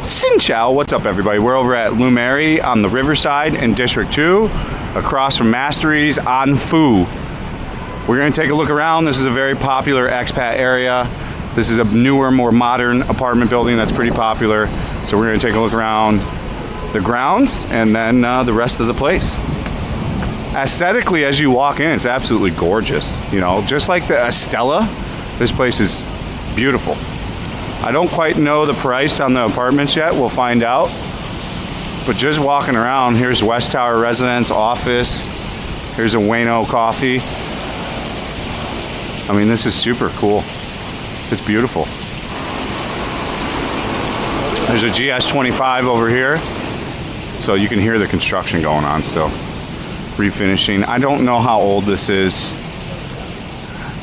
Xin chao, what's up everybody? We're over at Lumiere on the Riverside in District 2, across from Masteries on Fu. We're gonna take a look around. This is a very popular expat area. This is a newer, more modern apartment building that's pretty popular. So we're gonna take a look around the grounds and then the rest of the place. Aesthetically, as you walk in, it's absolutely gorgeous. You know, just like the Estella, this place is beautiful. I don't quite know the price on the apartments yet. We'll find out. But just walking around, here's West Tower Residence office. Here's a Wayno Coffee. I mean, this is super cool. It's beautiful. There's a GS25 over here. So you can hear the construction going on still. Refinishing. I don't know how old this is.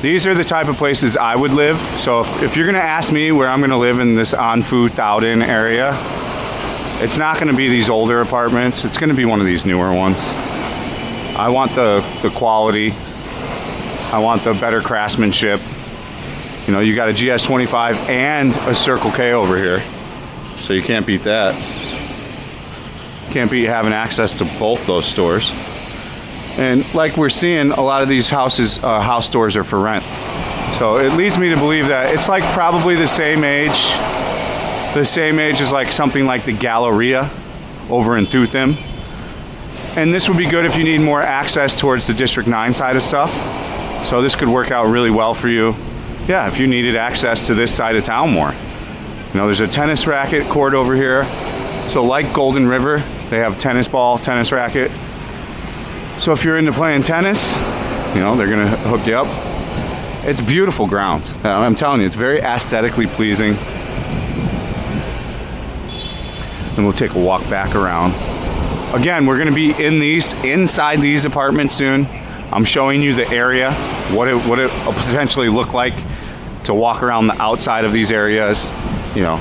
These are the type of places I would live. So if you're gonna ask me where I'm gonna live in this Anfu Taodin area, it's not gonna be these older apartments. It's gonna be one of these newer ones. I want the quality. I want the better craftsmanship. You know, you got a GS25 and a Circle K over here. So you can't beat that. Can't beat having access to both those stores. And like we're seeing, a lot of these house stores are for rent. So it leads me to believe that it's like probably the same age as like something like the Galleria over in Tutim. And this would be good if you need more access towards the District 9 side of stuff. So this could work out really well for you. Yeah, if you needed access to this side of town more. You know, there's a tennis racket court over here. So like Golden River, they have tennis ball, tennis racket. So if you're into playing tennis, you know, they're gonna hook you up. It's beautiful grounds. I'm telling you, it's very aesthetically pleasing. And we'll take a walk back around. Again, we're gonna be inside these apartments soon. I'm showing you the area, what it potentially look like to walk around the outside of these areas. You know,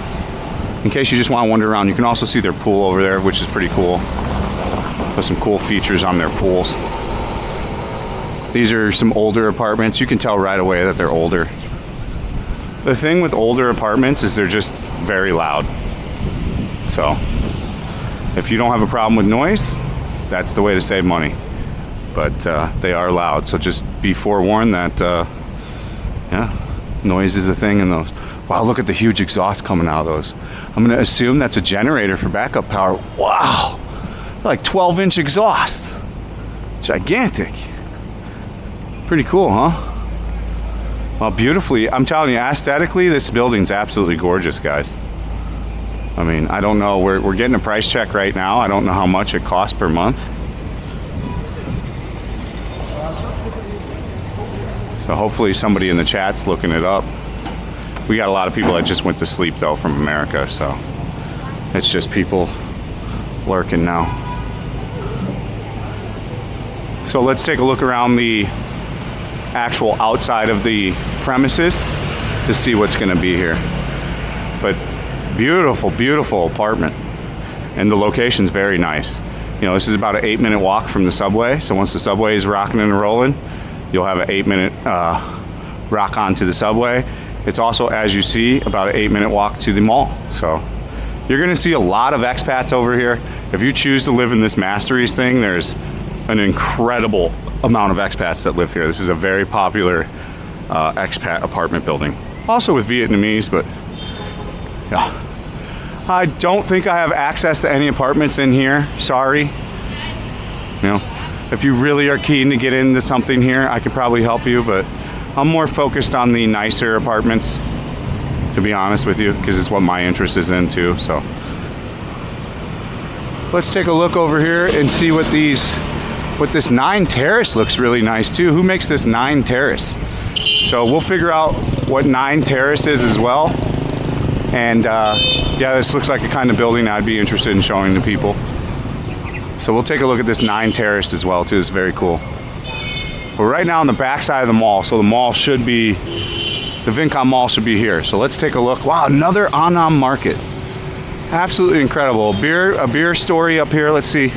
in case you just want to wander around. You can also see their pool over there, which is pretty cool. With some cool features on their pools. These are some older apartments. You can tell right away that they're older. The thing with older apartments is they're just very loud. So if you don't have a problem with noise, that's the way to save money. But they are loud, so just be forewarned that yeah, noise is a thing in those. Wow, look at the huge exhaust coming out of those. I'm gonna assume that's a generator for backup power. Wow, like 12-inch exhaust. Gigantic. Pretty cool, huh? Well, beautifully, I'm telling you, aesthetically, this building's absolutely gorgeous, guys. I mean, I don't know, we're getting a price check right now. I don't know how much it costs per month. So hopefully somebody in the chat's looking it up. We got a lot of people that just went to sleep though from America, so it's just people lurking now. So let's take a look around the actual outside of the premises to see what's gonna be here. But beautiful, beautiful apartment. And the location's very nice. You know, this is about an 8-minute walk from the subway. So once the subway is rocking and rolling, you'll have an 8-minute rock onto the subway. It's also, as you see, about an 8-minute walk to the mall. So you're gonna see a lot of expats over here. If you choose to live in this Masteries thing, there's an incredible amount of expats that live here. This is a very popular expat apartment building. Also with Vietnamese, but yeah. I don't think I have access to any apartments in here, sorry. You know, if you really are keen to get into something here, I could probably help you, but I'm more focused on the nicer apartments, to be honest with you, because it's what my interest is in too, so. Let's take a look over here and see what this 9 Terrace looks really nice too. Who makes this 9 Terrace? So we'll figure out what 9 Terrace is as well. And yeah, this looks like a kind of building I'd be interested in showing to people. So we'll take a look at this 9 Terrace as well too. It's very cool. We're right now on the back side of the mall, so the mall should be, the Vincom Mall should be here. So let's take a look. Wow, another Annam Market. Absolutely incredible. A beer story up here. Let's see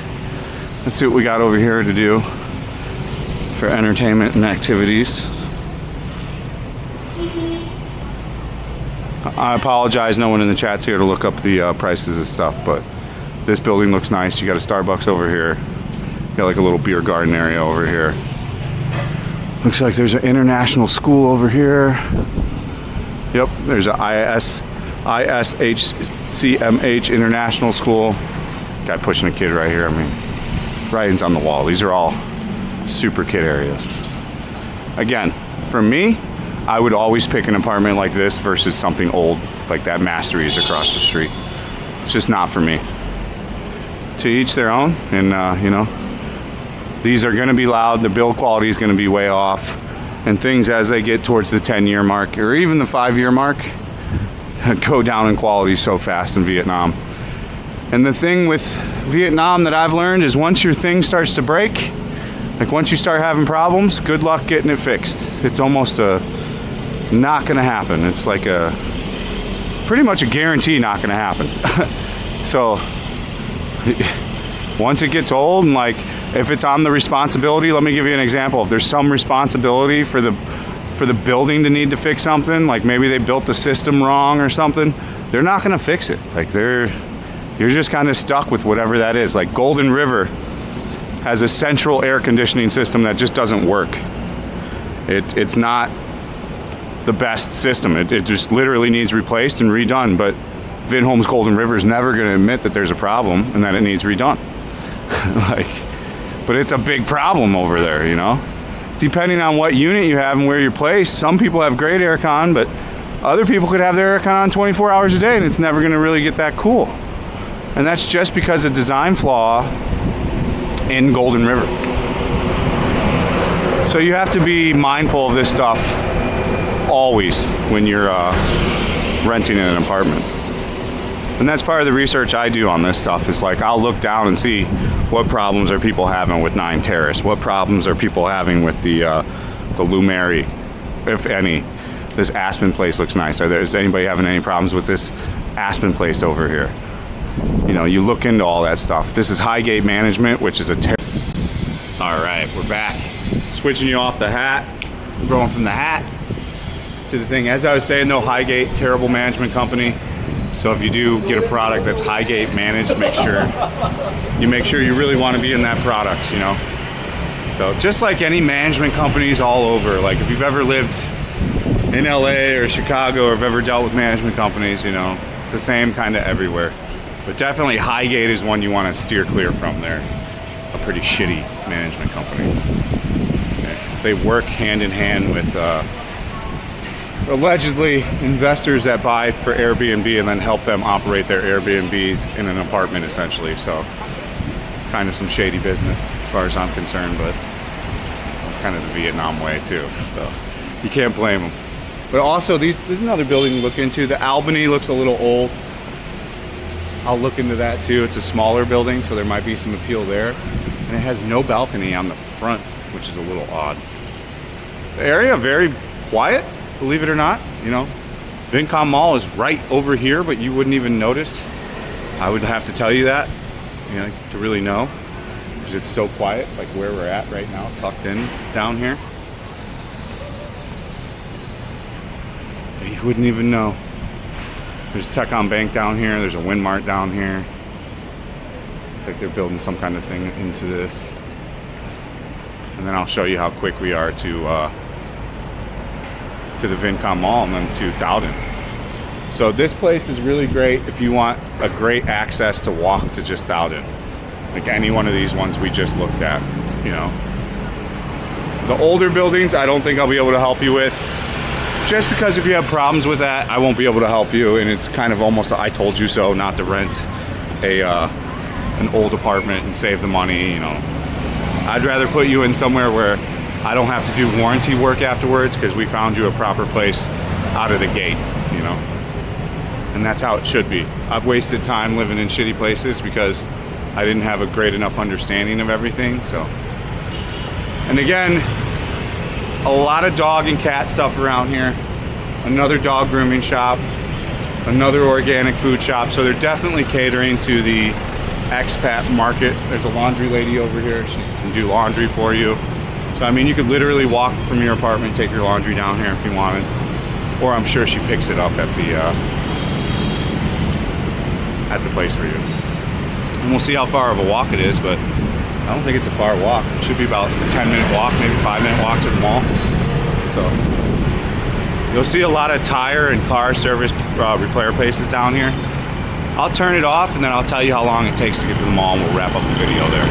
what we got over here to do for entertainment and activities. I apologize, no one in the chat's here to look up the prices of stuff, but this building looks nice. You got a Starbucks over here. You got like a little beer garden area over here. Looks like there's an international school over here. Yep, there's a ISHCMH International School. Guy pushing a kid right here. I mean, writing's on the wall. These are all super kid areas. Again, for me, I would always pick an apartment like this versus something old like that Masteries across the street. It's just not for me. To each their own, and you know, these are going to be loud. The build quality is going to be way off, and things as they get towards the 10-year mark or even the 5-year mark go down in quality so fast in Vietnam. And the thing with Vietnam that I've learned is once your thing starts to break, like once you start having problems, good luck getting it fixed. It's almost not going to happen. It's like pretty much a guarantee not going to happen. So once it gets old, and like if it's on the responsibility, let me give you an example. If there's some responsibility for the building to need to fix something, like maybe they built the system wrong or something, they're not going to fix it. Like you're just kind of stuck with whatever that is. Like Golden River has a central air conditioning system that just doesn't work. It's not the best system. It just literally needs replaced and redone. But Vinhomes Golden River is never going to admit that there's a problem and that it needs redone. But it's a big problem over there, you know. Depending on what unit you have and where you're placed, some people have great aircon, but other people could have their aircon on 24 hours a day and it's never going to really get that cool. And that's just because of design flaw in Golden River. So you have to be mindful of this stuff always when you're renting in an apartment. And that's part of the research I do on this stuff, is like I'll look down and see what problems are people having with 9 Terrace, what problems are people having with the Lumiere, if any. This Aspen place looks nice. Is anybody having any problems with this Aspen place over here? You know, you look into all that stuff. This is Highgate Management, which is a all right, we're back. Switching you off the hat, going from the hat to the thing. As I was saying though, Highgate, terrible management company. So if you do get a product that's Highgate managed, make sure you really want to be in that product, you know. So just like any management companies all over, like if you've ever lived in LA or Chicago or have ever dealt with management companies, you know, it's the same kind of everywhere. But definitely Highgate is one you want to steer clear from. They're a pretty shitty management company. They work hand in hand with allegedly investors that buy for Airbnb and then help them operate their Airbnbs in an apartment essentially. So kind of some shady business as far as I'm concerned, but it's kind of the Vietnam way too. So you can't blame them. But also there's another building to look into. The Albany looks a little old. I'll look into that too. It's a smaller building, so there might be some appeal there. And it has no balcony on the front, which is a little odd. The area, very quiet, believe it or not. You know, Vincom Mall is right over here, but you wouldn't even notice. I would have to tell you that, you know, to really know, because it's so quiet, like where we're at right now, tucked in down here. You wouldn't even know. There's a Techcom Bank down here. There's a Winmart down here. It's like they're building some kind of thing into this. And then I'll show you how quick we are to the Vincom Mall and then to Dowden. So this place is really great if you want a great access to walk to just Dowden. Like any one of these ones we just looked at, you know. The older buildings, I don't think I'll be able to help you with. Just because if you have problems with that, I won't be able to help you, and it's kind of almost a I told you so not to rent an old apartment and save the money, you know. I'd rather put you in somewhere where I don't have to do warranty work afterwards because we found you a proper place out of the gate, you know. And that's how it should be. I've wasted time living in shitty places because I didn't have a great enough understanding of everything, so. And again, a lot of dog and cat stuff around here. Another dog grooming shop, another organic food shop. So they're definitely catering to the expat market. There's a laundry lady over here. She can do laundry for you. So I mean, you could literally walk from your apartment, take your laundry down here if you wanted. or I'm sure she picks it up at the place for you. And we'll see how far of a walk it is, but I don't think it's a far walk. It should be about a 10-minute walk, maybe 5-minute walk to the mall. So you'll see a lot of tire and car service repair places down here. I'll turn it off and then I'll tell you how long it takes to get to the mall, and we'll wrap up the video there.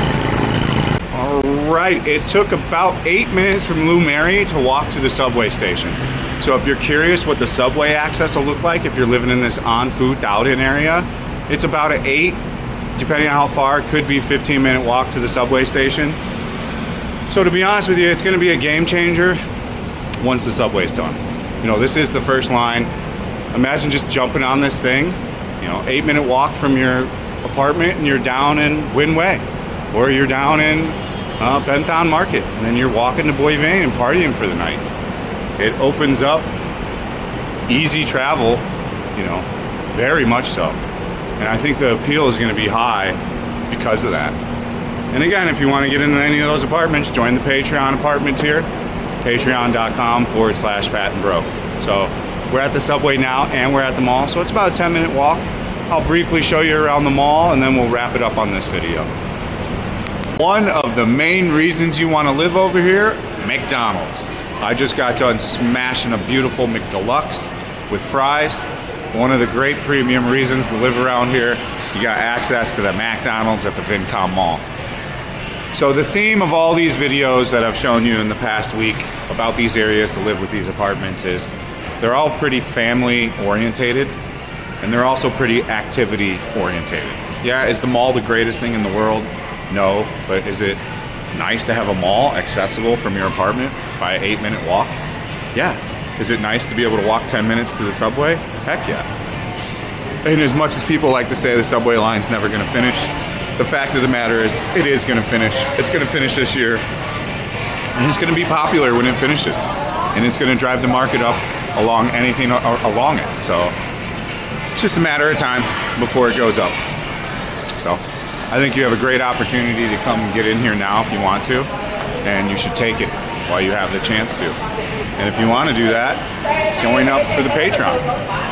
All right, it took about 8 minutes from Lumiere to walk to the subway station. So if you're curious what the subway access will look like if you're living in this An Phut Dao Dinh area, it's about an 8, depending on how far, it could be 15-minute walk to the subway station. So to be honest with you, it's gonna be a game changer once the subway's done. You know, this is the first line. Imagine just jumping on this thing, you know, 8-minute walk from your apartment and you're down in Win Way, or you're down in Ben Thanh Market, and then you're walking to Boi Vane and partying for the night. It opens up easy travel, you know, very much so. And I think the appeal is going to be high because of that. And again, if you want to get into any of those apartments, join the Patreon apartment tier, patreon.com/fat and broke. So we're at the subway now and we're at the mall. So it's about a 10-minute walk. I'll briefly show you around the mall and then we'll wrap it up on this video. One of the main reasons you want to live over here, McDonald's. I just got done smashing a beautiful McDeluxe with fries. One of the great premium reasons to live around here, you got access to the McDonald's at the Vincom Mall. So the theme of all these videos that I've shown you in the past week about these areas to live with these apartments is they're all pretty family orientated and they're also pretty activity orientated. Yeah, is the mall the greatest thing in the world? No, but is it nice to have a mall accessible from your apartment by an 8-minute walk? Yeah. Is it nice to be able to walk 10 minutes to the subway? Heck yeah. And as much as people like to say the subway line's never gonna finish, the fact of the matter is it is gonna finish. It's gonna finish this year. And it's gonna be popular when it finishes. And it's gonna drive the market up along anything along it. So it's just a matter of time before it goes up. So I think you have a great opportunity to come get in here now if you want to, and you should take it while you have the chance to. And if you want to do that, join up for the Patreon.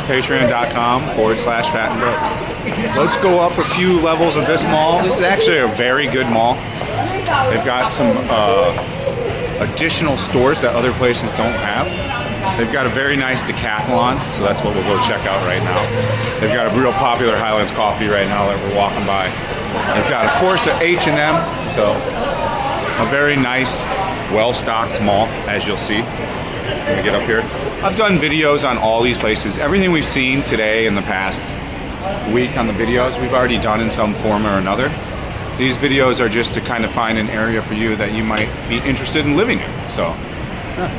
Patreon.com/fat and broke. Let's go up a few levels of this mall. This is actually a very good mall. They've got some additional stores that other places don't have. They've got a very nice decathlon, so that's what we'll go check out right now. They've got a real popular Highlands coffee right now that we're walking by. They've got, of course, an H&M, so a very nice, well-stocked mall, as you'll see. Let me get up here. I've done videos on all these places. Everything we've seen today in the past week on the videos, we've already done in some form or another. These videos are just to kind of find an area for you that you might be interested in living in. So, yeah.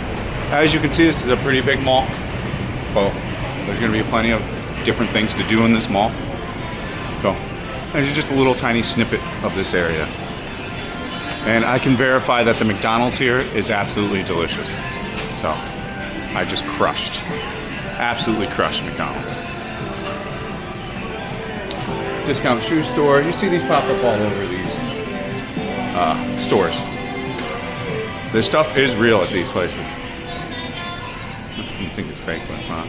As you can see, this is a pretty big mall. Well, there's going to be plenty of different things to do in this mall. So, this is just a little tiny snippet of this area. And I can verify that the McDonald's here is absolutely delicious. So, I just crushed. Absolutely crushed McDonald's. Discount shoe store. You see these pop up all over these stores. This stuff is real at these places. I think it's fake, but it's not.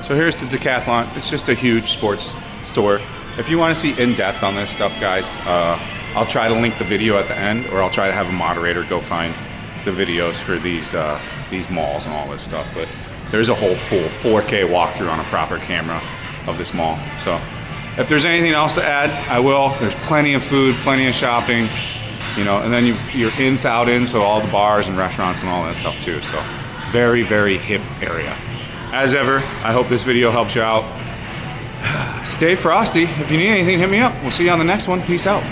So here's the Decathlon. It's just a huge sports store. If you want to see in-depth on this stuff, guys, I'll try to link the video at the end, or I'll try to have a moderator go find the videos for these malls and all this stuff. But there's a whole full 4K walkthrough on a proper camera of this mall. So if there's anything else to add, I will. There's plenty of food, plenty of shopping, you know, and then you're in Thao Dinh, so all the bars and restaurants and all that stuff too. So very, very hip area. As ever, I hope this video helps you out. Stay frosty. If you need anything, hit me up. We'll see you on the next one. Peace out.